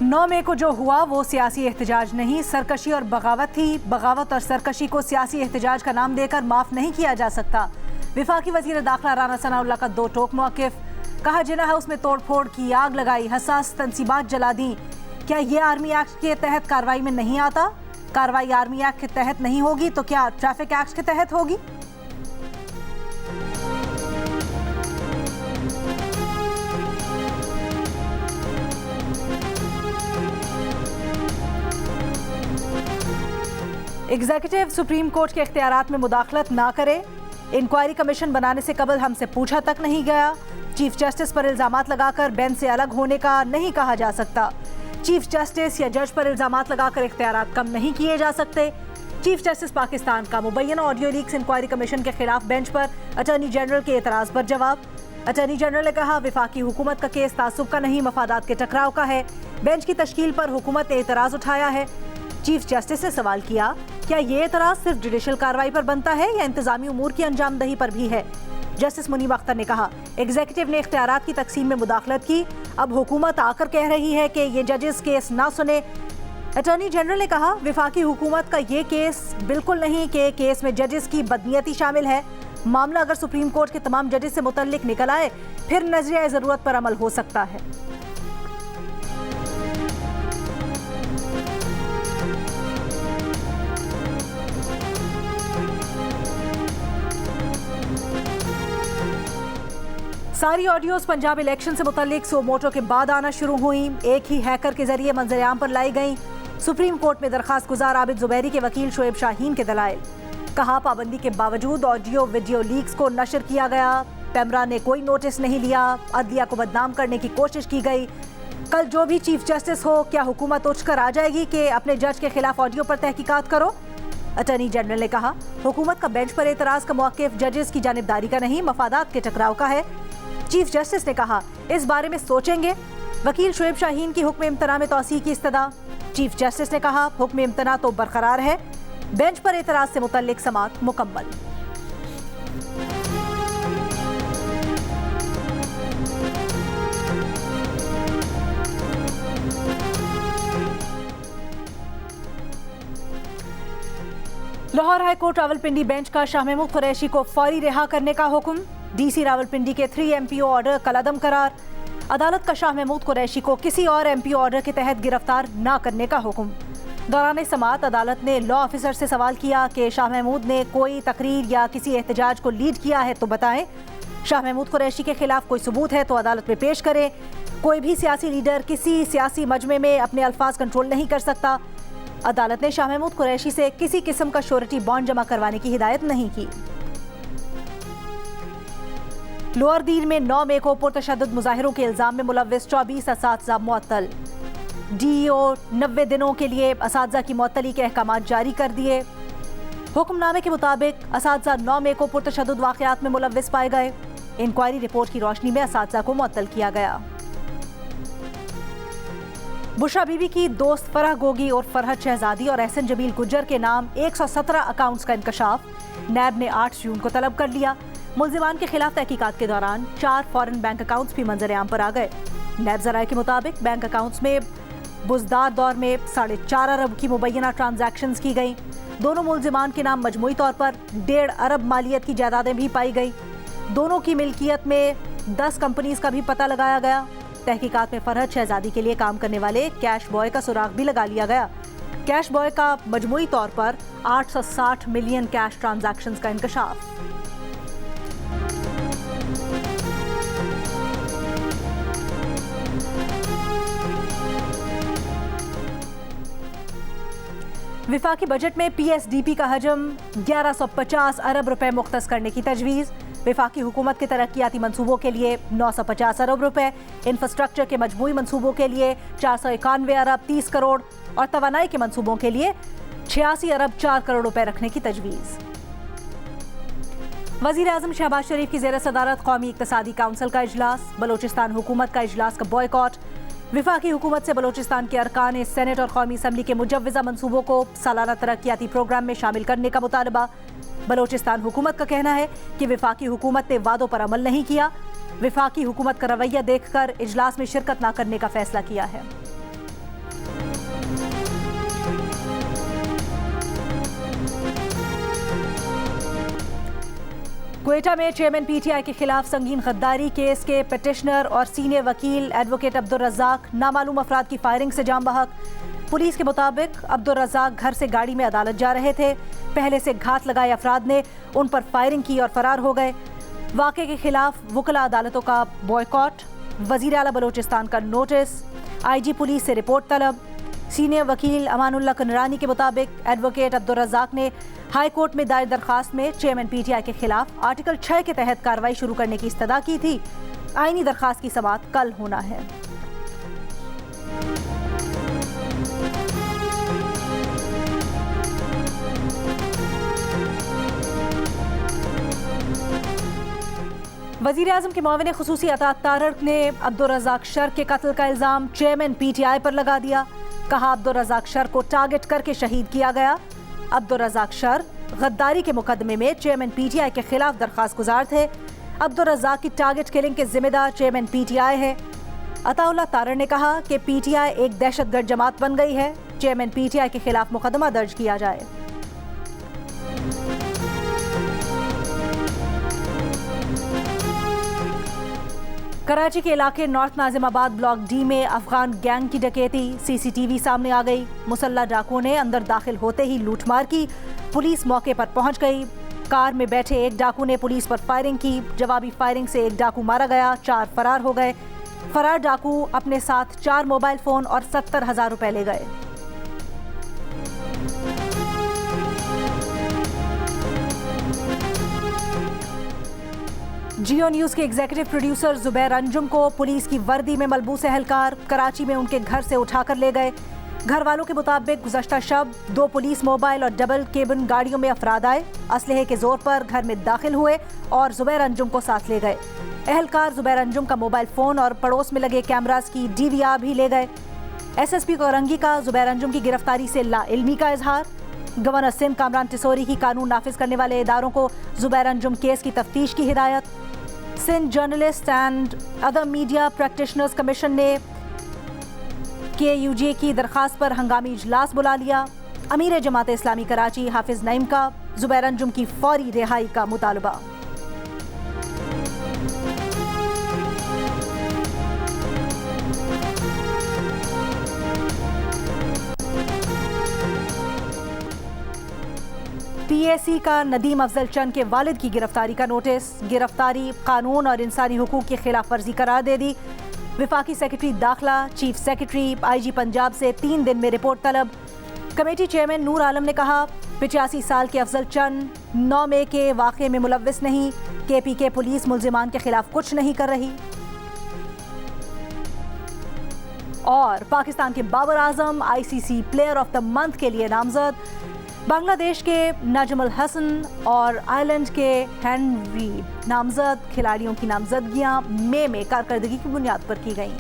9 मई को जो हुआ वो सियासी एहतजाज नहीं, सरकशी और बगावत थी। बगावत और सरकशी को सियासी एहतजाज का नाम देकर माफ नहीं किया जा सकता। विफाकी वजीर दाखिला राना सनाउल्लाह का दो टोक मौक़िफ़, कहा जिना है उसमें तोड़ फोड़ की, आग लगाई, हसास तंसीबात जला दी। क्या ये आर्मी एक्ट के तहत कार्रवाई में नहीं आता? कार्रवाई आर्मी एक्ट के तहत नहीं होगी तो क्या ट्रैफिक एक्ट के तहत होगी? एग्जीक्यूटिव सुप्रीम कोर्ट के इख्तियारात में मुदाखलत ना करे। इंक्वायरी कमीशन बनाने से कबल हमसे पूछा तक नहीं गया। चीफ जस्टिस पर इल्जामात लगाकर बेंच से अलग होने का नहीं कहा जा सकता। चीफ जस्टिस या जज पर इल्जामात लगाकर इख्तियारात कम नहीं किए जा सकते। चीफ जस्टिस पाकिस्तान का मुबैना ऑडियो लीक्स इंक्वायरी कमीशन के खिलाफ बेंच पर अटॉर्नी जनरल के एतराज़ पर जवाब। अटॉर्नी जनरल ने कहा विफाकी हुकूमत का केस तासुब का नहीं, मफादात के टकराव का है। बेंच की तश्कील पर हुकूमत ने एतराज़ उठाया है। चीफ जस्टिस ने सवाल किया, क्या ये एतराज़ सिर्फ जुडिशल कार्रवाई पर बनता है या इंतजामी उमूर की अंजामदही पर भी है? जस्टिस मुनीब अख्तर ने कहा एग्जीक्यूटिव ने इख्तियारात की तकसीम में मुदाखलत की, अब हुकूमत आकर कह रही है कि ये जजेस केस ना सुने। अटॉर्नी जनरल ने कहा विफाकी हुकूमत का ये केस बिल्कुल नहीं कि केस में जजेस की बदनीयती शामिल है। मामला अगर सुप्रीम कोर्ट के तमाम जजेस से मुतल्लिक निकल आए फिर नजरिया ज़रूरत पर अमल हो सकता है। सारी ऑडियोज पंजाब इलेक्शन से मुतल्लिक सो मोटो के बाद आना शुरू हुई। एक ही हैकर के जरिए मंजर-ए-आम पर लाई गई। सुप्रीम कोर्ट में दरखास्त गुजार आबिद जुबैरी के वकील शोएब शाहीन के दलाइल, कहा पाबंदी के बावजूद ऑडियो वीडियो लीक्स को नशर किया गया। पैमरा ने कोई नोटिस नहीं लिया। अदलिया को बदनाम करने की कोशिश की गई। कल जो भी चीफ जस्टिस हो, क्या हुकूमत उठकर आ जाएगी कि अपने जज के खिलाफ ऑडियो पर तहकीकात करो? अटॉर्नी जनरल ने कहा हुकूमत का बेंच पर एतराज़ का मौक़िफ़ जजेस की जानिबदारी का नहीं, मफादात के टकराव का है। चीफ जस्टिस ने कहा इस बारे में सोचेंगे। वकील शोएब शाहीन की हुक्म इम्तना में तौसीक़ की इस्तदा। चीफ जस्टिस ने कहा हुक्म इम्तना तो बरकरार है, बेंच पर एतराज़ से मुतल्लिक समाअत मुकम्मल। Lahore high court Rawalpindi bench का शाह महमूद कुरैशी को फौरी रिहा करने का हुक्म। डीसी रावलपिंडी के 3 MPO ऑर्डर कलअदम करार। अदालत का शाह महमूद कुरैशी को किसी और MPO ऑर्डर के तहत गिरफ्तार न करने का हुक्म। दौरान समाअत अदालत ने लॉ ऑफिसर से सवाल किया कि शाह महमूद ने कोई तकरीर या किसी एहतजाज को लीड किया है तो बताएं। शाह महमूद कुरैशी के खिलाफ कोई सबूत है तो अदालत में पेश करें। कोई भी सियासी लीडर किसी सियासी मजमे में अपने अल्फाज कंट्रोल नहीं कर सकता। अदालत ने शाह महमूद कुरैशी से किसी किस्म का श्योरिटी बॉन्ड जमा करवाने की हिदायत नहीं की। लोअर दीन में 9 मई को पुरतशद्दुद मुजाहिरों के इल्जाम में मुलव्विस 24 असातिज़ा मुअत्तल। DEO 90 दिनों के लिए असातिज़ा की मुअत्तली के अहकामात जारी कर दिए। हुक्मनामे के मुताबिक असातिज़ा 9 मई को पुरतशद्दुद वाक़यात में मुलव्विस पाए गए। इंक्वायरी रिपोर्ट की रोशनी में असातिज़ा को मुअत्तल किया गया। बुशरा बीबी की दोस्त फरह गोगी और फरहत शहजादी और एहसन जमील गुज्जर के नाम 117 अकाउंट्स का इंकशाफ नैब ने 8 जून को तलब कर लिया। मुल्जिमान के खिलाफ तहकीकात के दौरान 4 फॉरेन बैंक अकाउंट्स भी मंजर-ए-आम पर आ गए। नैब ज़राए के मुताबिक बैंक अकाउंट्स में बुजदार दौर में 4.5 अरब की मुबैना ट्रांजैक्शंस की गई। दोनों मुल्जिमान के नाम मजमूई तौर पर 1.5 अरब मालियत की जायदादें भी पाई गई। दोनों की मिल्कियत में 10 कंपनीज का भी पता लगाया गया। तहकीकात में फरहत शहजादी के लिए काम करने वाले कैश बॉय का सुराग भी लगा लिया गया। कैश बॉय का मजमूई तौर पर 860 मिलियन कैश ट्रांजैक्शंस का इंकशाफ। विफाकी बजट में PSDP का हजम 1150 अरब रुपए मुख्तस करने की तजवीज़। विफाकी हुकूमत के तरक्याती मंसूबों के लिए 950 अरब रुपए, इंफ्रास्ट्रक्चर के मजमूई मंसूबों के लिए 491 अरब 30 करोड़ और तवानाई के मंसूबों के लिए 86 अरब 4 करोड़ रुपए रखने की तजवीज़। वज़ीर आज़म शहबाज शरीफ की ज़ेर सदारत कौमी इक़्तिसादी काउंसिल का इजलास। बलोचिस्तान हुकूमत का इजलास का बॉयकॉट। विफाकी हुकूमत से बलोचिस्तान के अरकान सेनेट और कौमी असम्बली के मुजव्वज़ा मंसूबों को सालाना तरक्याती प्रोग्राम में शामिल करने का मुतालबा। बलोचिस्तान हुकूमत का कहना है कि विफाकी हुकूमत ने वादों पर अमल नहीं किया। विफाकी हुकूमत का रवैया देखकर इजलास में शिरकत न करने का फैसला किया है। क्वेटा में चेयरमैन पीटीआई के खिलाफ संगीन गद्दारी केस के पिटिशनर और सीनियर वकील एडवोकेट अब्दुल रज़ाक नामालूम अफराद की फायरिंग से जाम बहक। पुलिस के मुताबिक अब्दुल रज़ाक घर से गाड़ी में अदालत जा रहे थे। पहले से घात लगाए अफराद ने उन पर फायरिंग की और फरार हो गए। वाक़े के खिलाफ वकला अदालतों का बॉयकॉट, वज़ीर आला बलोचिस्तान का नोटिस, आईजी पुलिस से रिपोर्ट तलब। सीनियर वकील अमानुल्लाह कनरानी के मुताबिक एडवोकेट अब्दुल रज़ाक ने हाई कोर्ट में दायर दरखास्त में चेयरमैन पीटीआई के खिलाफ आर्टिकल 6 के तहत कार्रवाई शुरू करने की इस्तदा की थी। आईनी दरखास्त की समाअत कल होना है। वज़ीर आज़म के मुआविन ख़ुसूसी अतात तारक ने अब्दुल रज़ाक शर के कत्ल का इल्ज़ाम चेयरमैन पीटीआई पर लगा दिया। कहा अब्दुल रज़ाक शर को टारगेट करके शहीद किया गया। अब्दुल रज़ाक शर गद्दारी के मुकदमे में चेयरमैन पीटीआई के खिलाफ दरखास्त गुजार थे। अब्दुल रज़ाक की टारगेट किलिंग के जिम्मेदार चेयरमैन पीटीआई है। अताउल्लाह तारड़ ने कहा कि पीटीआई एक दहशतगर्द जमात बन गई है। चेयरमैन पीटीआई के खिलाफ मुकदमा दर्ज किया जाए। कराची के इलाके नॉर्थ नाजिमाबाद ब्लॉक डी में अफगान गैंग की डकैती, सीसीटीवी सामने आ गई। मुसल्ला डाकुओं ने अंदर दाखिल होते ही लूटमार की। पुलिस मौके पर पहुंच गई। कार में बैठे एक डाकू ने पुलिस पर फायरिंग की। जवाबी फायरिंग से एक डाकू मारा गया, 4 फरार हो गए। फरार डाकू अपने साथ 4 मोबाइल फोन और 70,000 रुपए ले गए। जियो न्यूज़ के एग्जीक्यूटिव प्रोड्यूसर जुबैर अंजुम को पुलिस की वर्दी में मलबूस एहलकार कराची में उनके घर से उठाकर ले गए। घर वालों के मुताबिक गुज़श्ता शब 2 पुलिस मोबाइल और डबल केबिन गाड़ियों में अफराद आए, असलहे के जोर पर घर में दाखिल हुए और जुबैर अंजुम को साथ ले गए। एहलकार जुबैर अंजुम का मोबाइल फ़ोन और पड़ोस में लगे कैमरास की DVR भी ले गए। SSP कोरंगी का जुबैर अंजुम की गिरफ्तारी से लाइल्मी का इजहार। गवर्नर सिंध कामरान टिसोरी की कानून नाफिज करने वाले इदारों को जुबैर अंजुम केस की तफ्तीश की हिदायत। Sindh journalist and other media practitioners commission ने KUJ की दरखास्त पर हंगामी इजलास बुला लिया। अमीर जमात इस्लामी कराची हाफिज नईम का जुबैर अंजुम की फौरी रिहाई का मुतालबा। PAC का नदीम अफजल चंद के वालिद की गिरफ्तारी का नोटिस। गिरफ्तारी कानून और इंसानी हुकूक की खिलाफ वर्जी करार दे दी। विफाकी सेक्रेटरी दाखिला, चीफ सेक्रेटरी, IG पंजाब से 3 दिन में रिपोर्ट तलब। कमेटी चेयरमैन नूर आलम ने कहा 85 साल के अफजल चंद 9 मई के वाक़े में मुलव्विस नहीं। KPK पुलिस मुल्जिमान के खिलाफ कुछ नहीं कर रही। और पाकिस्तान के Babar Azam ICC player of the month के लिए नामजद। बांग्लादेश के नजमुल हसन और आयरलैंड के हेनरी नामजद खिलाड़ियों की नामजदगियां मई में कारकर्दगी की बुनियाद पर की गईं।